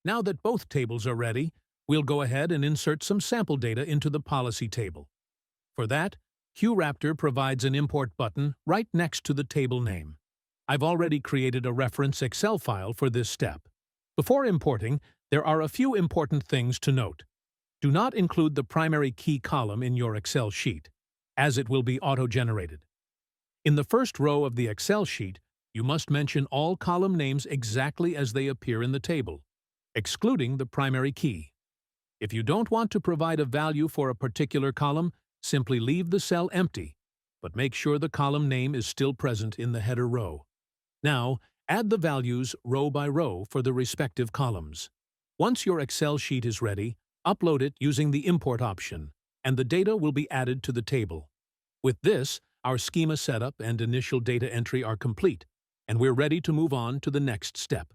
Now that both tables are ready, we'll go ahead and insert some sample data into the policy table. For that, qRaptor provides an import button right next to the table name. I've already created a reference Excel file for this step. Before importing, there are a few important things to note. Do not include the primary key column in your Excel sheet, as it will be auto-generated. In the first row of the Excel sheet, you must mention all column names exactly as they appear in the table, excluding the primary key. If you don't want to provide a value for a particular column, simply leave the cell empty, but make sure the column name is still present in the header row. Now, add the values row by row for the respective columns. Once your Excel sheet is ready, upload it using the import option, and the data will be added to the table. With this, our schema setup and initial data entry are complete, and we're ready to move on to the next step.